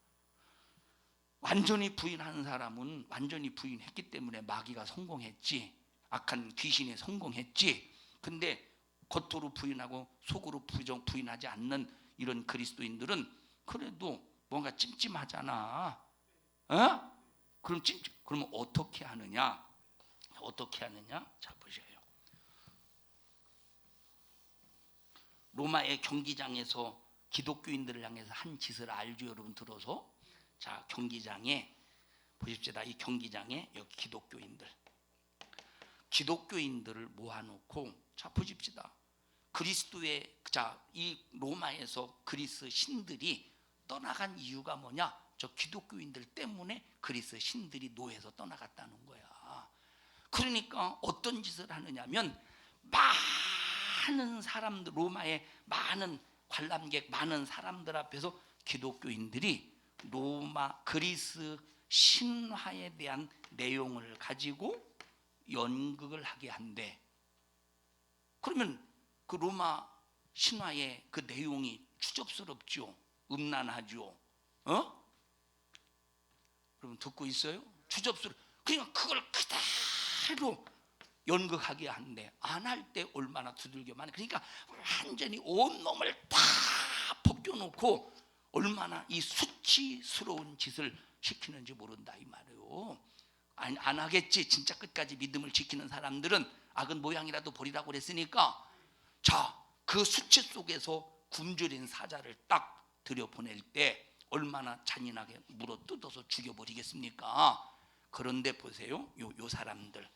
완전히 부인하는 사람은 완전히 부인했기 때문에 마귀가 성공했지, 악한 귀신이 성공했지. 근데 겉으로 부인하고 속으로 부인하지 않는 이런 그리스도인들은 그래도 뭔가 찜찜하잖아. 그러면 어떻게 하느냐? 자, 보세요. 로마의 경기장에서 기독교인들을 향해서 한 짓을 알죠, 여러분? 들어서. 자, 경기장에 보십시다. 이 경기장에 여기 기독교인들을 모아놓고, 자, 보십시다. 그리스도의, 자, 이 로마에서 그리스 신들이 떠나간 이유가 뭐냐? 저 기독교인들 때문에 그리스 신들이 노예에서 떠나갔다는 거야. 그러니까 어떤 짓을 하느냐면, 많은 사람들, 로마의 많은 관람객, 많은 사람들 앞에서 기독교인들이 그리스 신화에 대한 내용을 가지고 연극을 하게 한대. 그러면 그 로마 신화의 그 내용이 추접스럽죠, 음란하죠. 여러분 듣고 있어요? 추접스러워. 그러니까 그걸 그대로 연극하게 한대. 안 할 때 얼마나 두들겨 많이. 그러니까 완전히 온 놈을 다 벗겨놓고 얼마나 이 수치스러운 짓을 시키는지 모른다 이 말이에요. 안 하겠지. 진짜 끝까지 믿음을 지키는 사람들은 악은 모양이라도 버리라고 그랬으니까. 자, 그 수치 속에서 굶주린 사자를 딱 들여보낼 때 얼마나 잔인하게 물어 뜯어서 죽여버리겠습니까? 그런데 보세요, 요 사람들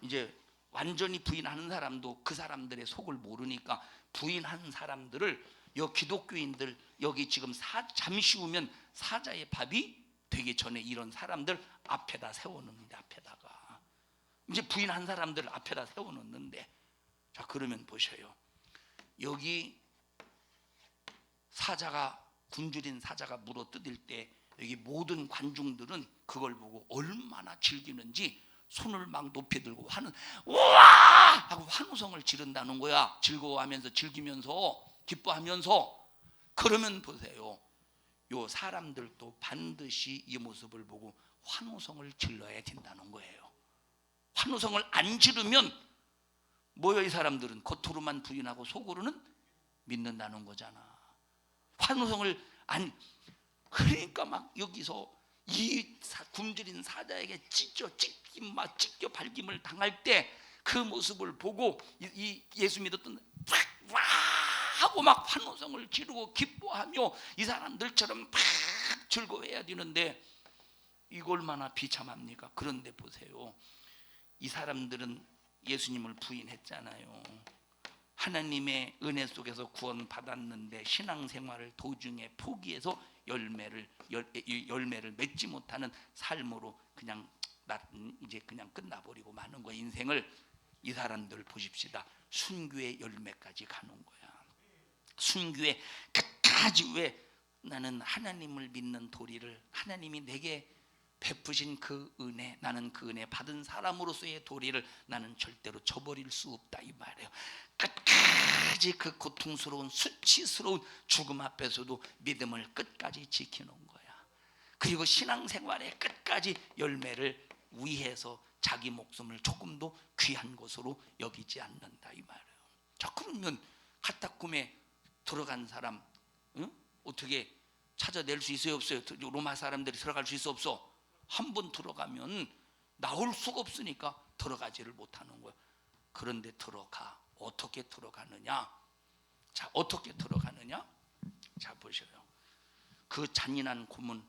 이제 완전히 부인하는 사람도 그 사람들의 속을 모르니까 부인하는 사람들을 기독교인들 여기 지금 잠시 후면 사자의 밥이 되기 전에 이런 사람들 앞에다 세워놓는데, 앞에다가 이제 부인한 사람들 앞에다 세워놓는데, 자 그러면 보셔요. 여기 사자가, 굶주린 사자가 물어뜯을 때 여기 모든 관중들은 그걸 보고 얼마나 즐기는지 손을 막 높이 들고 우와 하고 환호성을 지른다는 거야. 즐거워하면서, 즐기면서, 기뻐하면서. 그러면 보세요, 요 사람들도 반드시 이 모습을 보고 환호성을 질러야 된다는 거예요. 환호성을 안 지르면 뭐예요? 이 사람들은 겉으로만 부인하고 속으로는 믿는다는 거잖아. 환호성을 안, 그러니까 막 여기서 이 굶주린 사자에게 찢겨 발김을 당할 때 그 모습을 보고 이 예수 믿었던 와 하고 막 환호성을 지르고 기뻐하며 이 사람들처럼 막 즐거워해야 되는데 이거 얼마나 비참합니까? 그런데 보세요, 이 사람들은 예수님을 부인했잖아요. 하나님의 은혜 속에서 구원 받았는데 신앙생활을 도중에 포기해서 열매를 맺지 못하는 삶으로 그냥 이제 그냥 끝나버리고 마는 거야. 인생을. 이 사람들 보십시다. 순교의 열매까지 가는 거야. 순교의 끝까지. 왜? 나는 하나님을 믿는 도리를, 하나님이 내게 베푸신 그 은혜, 나는 그 은혜 받은 사람으로서의 도리를 나는 절대로 저버릴 수 없다 이 말이에요. 끝까지 그 고통스러운 수치스러운 죽음 앞에서도 믿음을 끝까지 지키는 거야. 그리고 신앙생활의 끝까지 열매를 위해서 자기 목숨을 조금도 귀한 것으로 여기지 않는다 이 말이에요. 자 그러면 카타콤에 들어간 사람 어떻게 찾아낼 수 있어요? 없어요? 로마 사람들이 들어갈 수 있어? 없어? 한 번 들어가면 나올 수가 없으니까 들어가지를 못하는 거예요. 그런데 들어가. 어떻게 들어가느냐? 자 어떻게 들어가느냐? 자 보셔요. 그 잔인한 고문,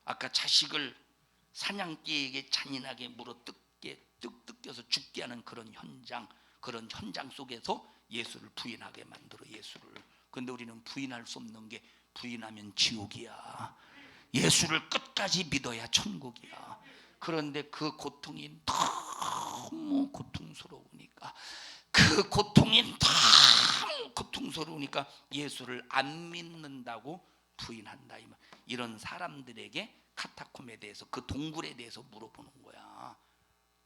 아까 자식을 사냥개에게 잔인하게 물어 뜯겨서 죽게 하는 그런 현장 속에서 예수를 부인하게 만들어. 예수를. 근데 우리는 부인할 수 없는 게, 부인하면 지옥이야. 예수를 끝까지 믿어야 천국이야. 그런데 그 고통이 너무 고통스러우니까, 그 고통이 너무 고통스러우니까 예수를 안 믿는다고 부인한다. 이런 사람들에게 카타콤에 대해서, 그 동굴에 대해서 물어보는 거야.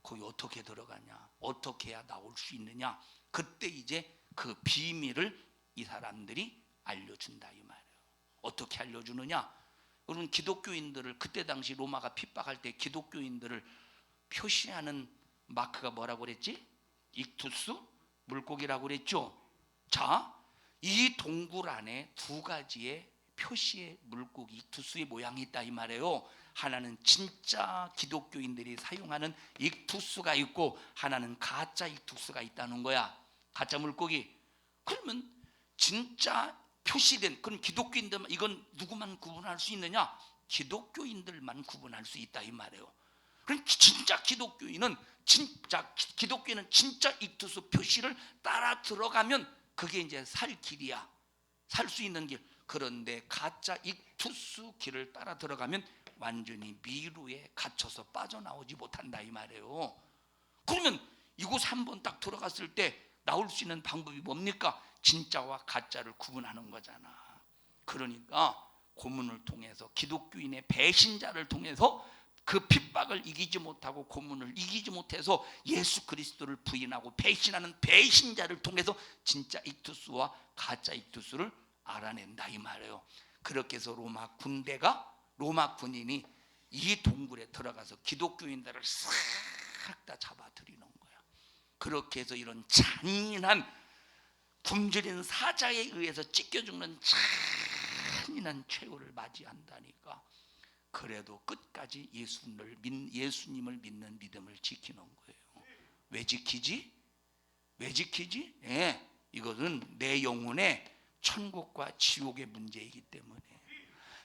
거기 어떻게 들어가냐? 어떻게 해야 나올 수 있느냐? 그때 이제 그 비밀을 이 사람들이 알려준다 이 말이에요. 어떻게 알려주느냐? 여러분 기독교인들을, 그때 당시 로마가 핍박할 때 기독교인들을 표시하는 마크가 뭐라고 그랬지? 익투스? 물고기라고 그랬죠? 자, 이 동굴 안에 두 가지의 표시의 물고기 익투스의 모양이 있다 이 말이에요. 하나는 진짜 기독교인들이 사용하는 익투스가 있고 하나는 가짜 익투스가 있다는 거야. 가짜 물고기. 그러면 진짜 표시된, 그럼 기독교인들만, 이건 누구만 구분할 수 있느냐? 기독교인들만 구분할 수 있다 이 말이에요. 그럼 진짜 기독교인은 진짜 익투스 표시를 따라 들어가면 그게 이제 살 길이야. 살 수 있는 길. 그런데 가짜 익투스 길을 따라 들어가면 완전히 미루에 갇혀서 빠져나오지 못한다 이 말이에요. 그러면 이곳 한번 딱 들어갔을 때 나올 수 있는 방법이 뭡니까? 진짜와 가짜를 구분하는 거잖아. 그러니까 고문을 통해서, 기독교인의 배신자를 통해서 그 핍박을 이기지 못하고 고문을 이기지 못해서 예수 그리스도를 부인하고 배신하는 배신자를 통해서 진짜 익투스와 가짜 익투스를 알아낸다 이 말이에요. 그렇게 해서 로마 군인이 이 동굴에 들어가서 기독교인들을 싹 다 잡아들이는 거야. 그렇게 해서 이런 잔인한 굶주린 사자에 의해서 찢겨 죽는 잔인한 최후를 맞이한다니까. 그래도 끝까지 예수님을 믿는 믿음을 지키는 거예요. 왜 지키지? 이것은 내 영혼의 천국과 지옥의 문제이기 때문에.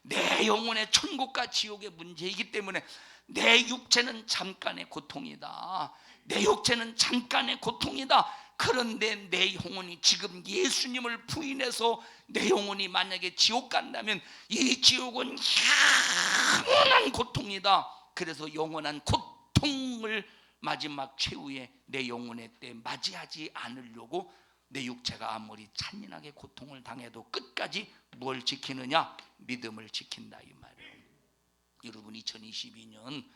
내 영혼의 천국과 지옥의 문제이기 때문에 내 육체는 잠깐의 고통이다. 내 육체는 잠깐의 고통이다. 그런데 내 영혼이 지금 예수님을 부인해서 내 영혼이 만약에 지옥 간다면 이 지옥은 영원한 고통이다. 그래서 영원한 고통을 마지막 최후의 내 영혼의 때 맞이하지 않으려고 내 육체가 아무리 잔인하게 고통을 당해도 끝까지 뭘 지키느냐? 믿음을 지킨다 이 말이에요. 여러분 2022년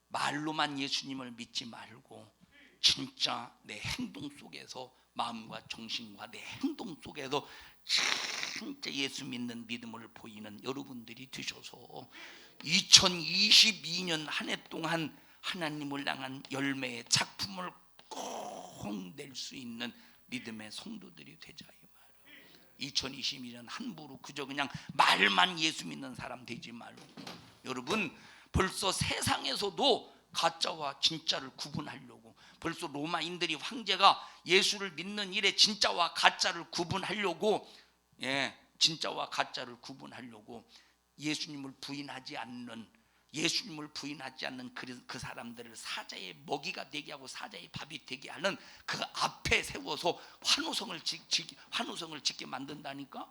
말로만 예수님을 믿지 말고 진짜 내 행동 속에서 마음과 정신과 내 행동 속에서 진짜 예수 믿는 믿음을 보이는 여러분들이 되셔서 2022년 한 해 동안 하나님을 향한 열매의 작품을 꼭 낼 수 있는 믿음의 성도들이 되자 이 말이에요. 2022년 함부로 그저 그냥 말만 예수 믿는 사람 되지 말고 여러분 벌써 세상에서도 가짜와 진짜를 구분하려고 벌써 로마인들이 황제가 예수를 믿는 일에 진짜와 가짜를 구분하려고 진짜와 가짜를 구분하려고 예수님을 부인하지 않는 그 사람들을 사자의 먹이가 되게 하고 사자의 밥이 되게 하는 그 앞에 세워서 환호성을 짓게 만든다니까.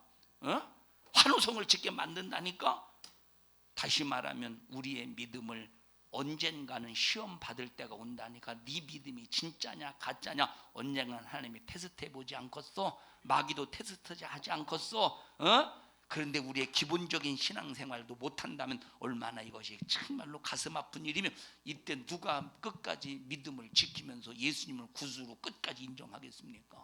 환호성을 짓게 만든다니까. 다시 말하면 우리의 믿음을 언젠가는 시험 받을 때가 온다니까. 네 믿음이 진짜냐 가짜냐 언젠가는 하나님이 테스트해 보지 않겠어? 마귀도 테스트하지 않겠어? 그런데 우리의 기본적인 신앙생활도 못한다면 얼마나 이것이 정말로 가슴 아픈 일이며 이때 누가 끝까지 믿음을 지키면서 예수님을 구주로 끝까지 인정하겠습니까?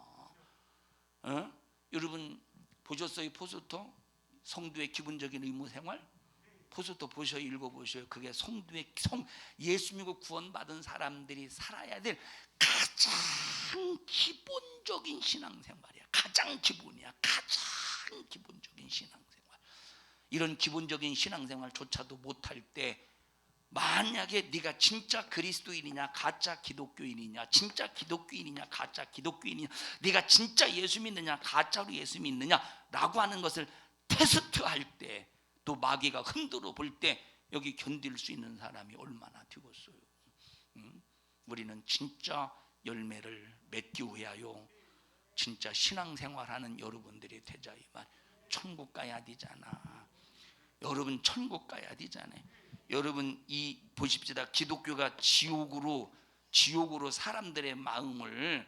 여러분 보셨어요? 포스터? 성도의 기본적인 의무생활? 포스터 보셔 읽어보셔요. 그게 예수 믿고 구원받은 사람들이 살아야 될 가장 기본적인 신앙생활이야. 가장 기본이야. 가장 기본적인 신앙생활. 이런 기본적인 신앙생활조차도 못할 때 만약에 네가 진짜 그리스도인이냐 가짜 기독교인이냐 진짜 기독교인이냐 가짜 기독교인이냐 네가 진짜 예수 믿느냐 가짜로 예수 믿느냐라고 하는 것을 테스트할 때 또 마귀가 흔들어 볼 때 여기 견딜 수 있는 사람이 얼마나 되겠어요. 우리는 진짜 열매를 맺기 위하여 진짜 신앙생활하는 여러분들이 되자 이 말. 천국 가야 되잖아. 여러분 천국 가야 되잖아요. 여러분 이 보십시다. 기독교가 지옥으로 사람들의 마음을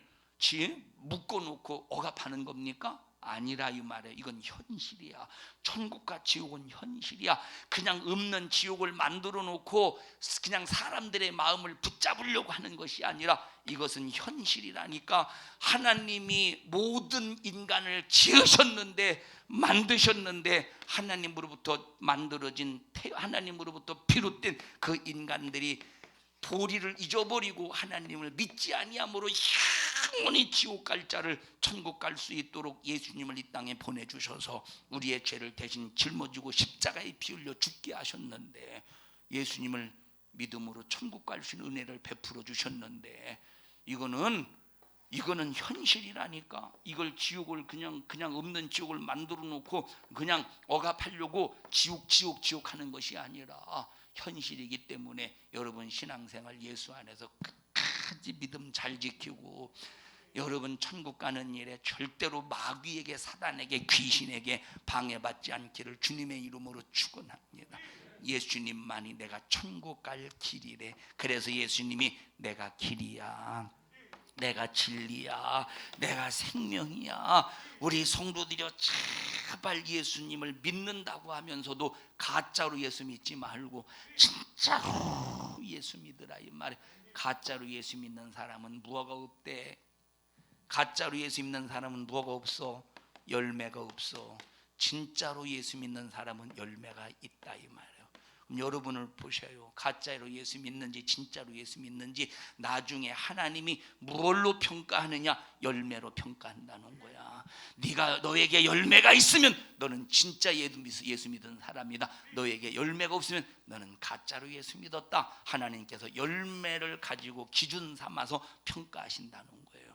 묶어놓고 억압하는 겁니까? 아니라 이 말에 이건 현실이야. 천국과 지옥은 현실이야. 그냥 없는 지옥을 만들어 놓고 그냥 사람들의 마음을 붙잡으려고 하는 것이 아니라 이것은 현실이라니까. 하나님이 모든 인간을 지으셨는데 만드셨는데 하나님으로부터 만들어진 하나님으로부터 비롯된 그 인간들이 도리를 잊어버리고 하나님을 믿지 아니함으로 영원히 지옥 갈 자를 천국 갈 수 있도록 예수님을 이 땅에 보내주셔서 우리의 죄를 대신 짊어지고 십자가에 피 흘려 죽게 하셨는데 예수님을 믿음으로 천국 갈 수 있는 은혜를 베풀어 주셨는데 이거는 현실이라니까. 이걸 지옥을 그냥 없는 지옥을 만들어 놓고 그냥 억압하려고 지옥 하는 것이 아니라 현실이기 때문에 여러분 신앙생활 예수 안에서 끝까지 믿음 잘 지키고 여러분 천국 가는 일에 절대로 마귀에게 사단에게 귀신에게 방해받지 않기를 주님의 이름으로 축원합니다. 예수님만이 내가 천국 갈 길이래. 그래서 예수님이 내가 길이야, 내가 진리야, 내가 생명이야. 우리 성도들이여 제발 예수님을 믿는다고 하면서도 가짜로 예수 믿지 말고 진짜로 예수 믿으라 이 말이야. 가짜로 예수 믿는 사람은 무화가 없대. 가짜로 예수 믿는 사람은 무화가 없어. 열매가 없어. 진짜로 예수 믿는 사람은 열매가 있다 이 말이에요. 그럼 여러분을 보셔요. 가짜로 예수 믿는지 진짜로 예수 믿는지 나중에 하나님이 무엇로 평가하느냐? 열매로 평가한다는 거야. 네가 너에게 열매가 있으면 너는 진짜 예수 믿은 사람이다. 너에게 열매가 없으면 너는 가짜로 예수 믿었다. 하나님께서 열매를 가지고 기준 삼아서 평가하신다는 거예요.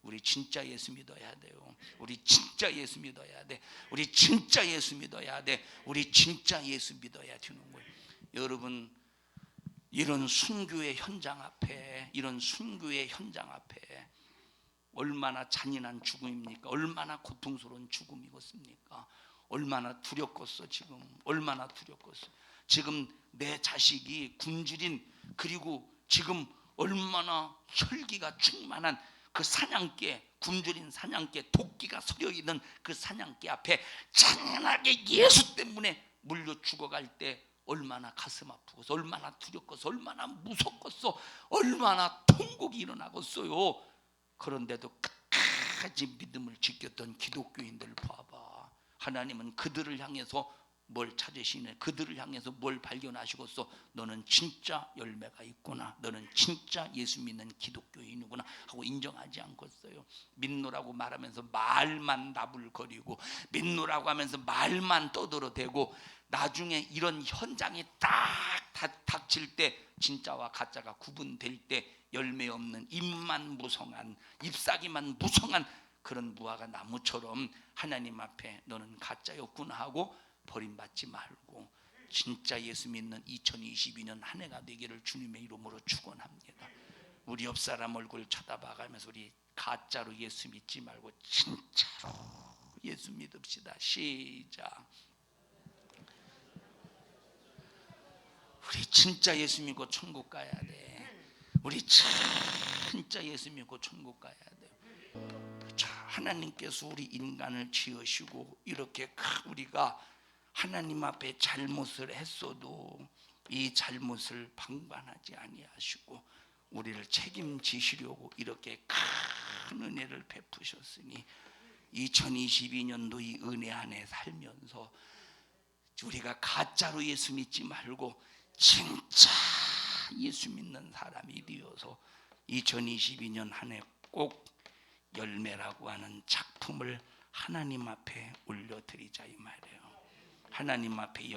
우리 진짜 예수 믿어야 돼요. 우리 진짜 예수 믿어야 돼. 우리 진짜 예수 믿어야 돼. 우리 진짜 예수 믿어야 되는 거예요. 여러분, 이런 순교의 현장 앞에, 이런 순교의 현장 앞에 얼마나 잔인한 죽음입니까? 얼마나 고통스러운 죽음이겠습니까? 얼마나 두렵겠어. 지금 얼마나 두렵겠어. 지금 내 자식이 굶주린, 그리고 지금 얼마나 혈기가 충만한 그 사냥개, 굶주린 사냥개, 도끼가 서려 있는 그 사냥개 앞에 잔인하게 예수 때문에 물려 죽어갈 때 얼마나 가슴 아프겠어, 얼마나 두렵겠어, 얼마나 무섭겠어, 얼마나 통곡이 일어나겠어요. 그런데도 끝까지 믿음을 지켰던 기독교인들 봐봐. 하나님은 그들을 향해서 뭘 찾으시네, 그들을 향해서 뭘 발견하시고서 너는 진짜 열매가 있구나, 너는 진짜 예수 믿는 기독교인이구나 하고 인정하지 않겠어요. 믿노라고 말하면서 말만 나불거리고, 믿노라고 하면서 말만 떠들어대고, 나중에 이런 현장이 딱 닥칠 때, 진짜와 가짜가 구분될 때 열매 없는, 잎만 무성한, 잎사귀만 무성한 그런 무화과 나무처럼 하나님 앞에 너는 가짜였구나 하고 버림받지 말고 진짜 예수 믿는 2022년 한 해가 되기를 주님의 이름으로 축원합니다. 우리 옆 사람 얼굴 쳐다봐가면서 우리 가짜로 예수 믿지 말고 진짜로 예수 믿읍시다. 시작. 우리 진짜 예수 믿고 천국 가야 돼. 우리 진짜 예수 믿고 천국 가야 돼. 자, 하나님께서 우리 인간을 지으시고 이렇게 우리가 하나님 앞에 잘못을 했어도 이 잘못을 방관하지 아니하시고 우리를 책임지시려고 이렇게 큰 은혜를 베푸셨으니 2022년도 이 은혜 안에 살면서 우리가 가짜로 예수 믿지 말고 진짜 예수 믿는 사람이 되어서 2022년 한 해 꼭 열매라고 하는 작품을 하나님 앞에 올려드리자 이 말이에요. 하나님 앞에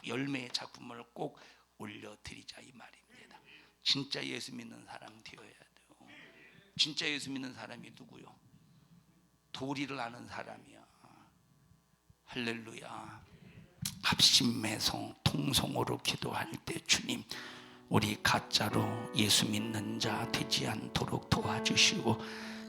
열매의 작품을 꼭 올려드리자 이 말입니다. 진짜 예수 믿는 사람 되어야 돼요. 진짜 예수 믿는 사람이 누구요? 도리를 아는 사람이야. 할렐루야. 합심매성 통성으로 기도할 때 주님, 우리 가짜로 예수 믿는 자 되지 않도록 도와주시고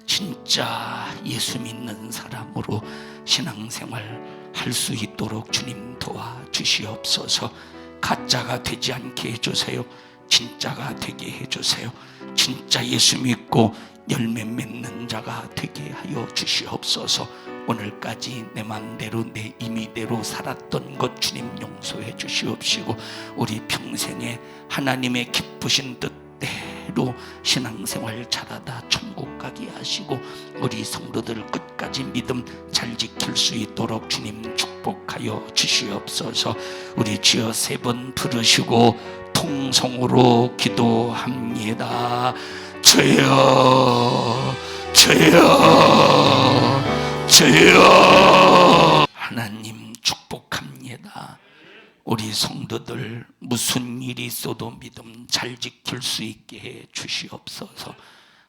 진짜 예수 믿는 사람으로 신앙생활 할 수 있도록 주님 도와주시옵소서. 가짜가 되지 않게 해주세요. 진짜가 되게 해주세요. 진짜 예수 믿고 열매 맺는 자가 되게 하여 주시옵소서. 오늘까지 내 맘대로 내 임의대로 살았던 것 주님 용서해 주시옵시고 우리 평생에 하나님의 기쁘신 뜻대로 신앙생활 잘하다 천국 가게 하시고 우리 성도들 끝까지 믿음 잘 지킬 수 있도록 주님 축복하여 주시옵소서. 우리 주여 3번 부르시고 통성으로 기도합니다. 주여 주여 주여. 하나님 축복합니다. 우리 성도들 무슨 일이 있어도 믿음 잘 지킬 수 있게 해 주시옵소서.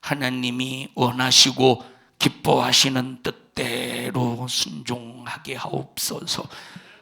하나님이 원하시고 기뻐하시는 뜻대로 순종하게 하옵소서.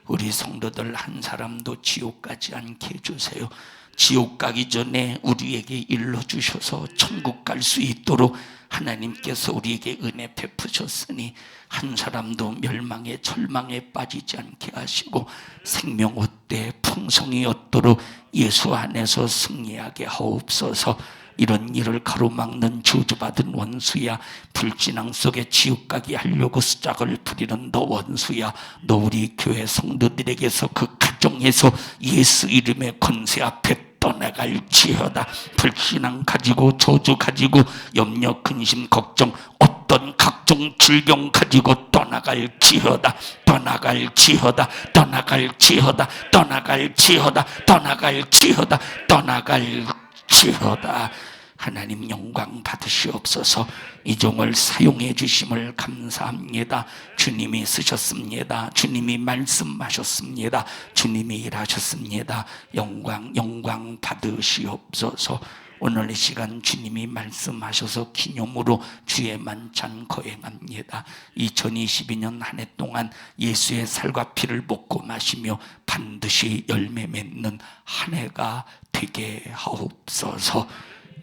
우리 성도들 한 사람도 지옥 가지 않게 해주세요. 지옥 가기 전에 우리에게 일러주셔서 천국 갈 수 있도록 하나님께서 우리에게 은혜 베푸셨으니 한 사람도 멸망에 절망에 빠지지 않게 하시고 생명 얻되 풍성이 얻도록 예수 안에서 승리하게 하옵소서. 이런 일을 가로막는 저주받은 원수야, 불진앙 속에 지옥 가게 하려고 수작을 부리는 너 원수야, 너 우리 교회 성도들에게서 그 가정에서 예수 이름의 권세 앞에 떠나갈지어다. 불신앙 가지고 저주 가지고 염려 근심 걱정 어떤 각종 질병 가지고 떠나갈지어다. 떠나갈지어다. 떠나갈지어다. 떠나갈지어다. 떠나갈지어다. 떠나갈지어다. 하나님 영광 받으시옵소서. 이 종을 사용해 주심을 감사합니다. 주님이 쓰셨습니다. 주님이 말씀하셨습니다. 주님이 일하셨습니다. 영광 받으시옵소서. 오늘 이 시간 주님이 말씀하셔서 기념으로 주의 만찬 거행합니다. 2022년 한 해 동안 예수의 살과 피를 먹고 마시며 반드시 열매 맺는 한 해가 되게 하옵소서.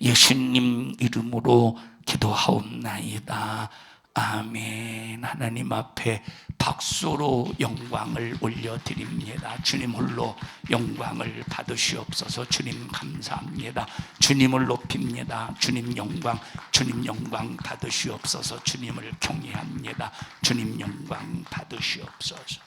예수님 이름으로 기도하옵나이다. 아멘. 하나님 앞에 박수로 영광을 올려드립니다. 주님 홀로 영광을 받으시옵소서. 주님 감사합니다. 주님을 높입니다. 주님 영광 받으시옵소서. 주님을 경외합니다. 주님 영광 받으시옵소서.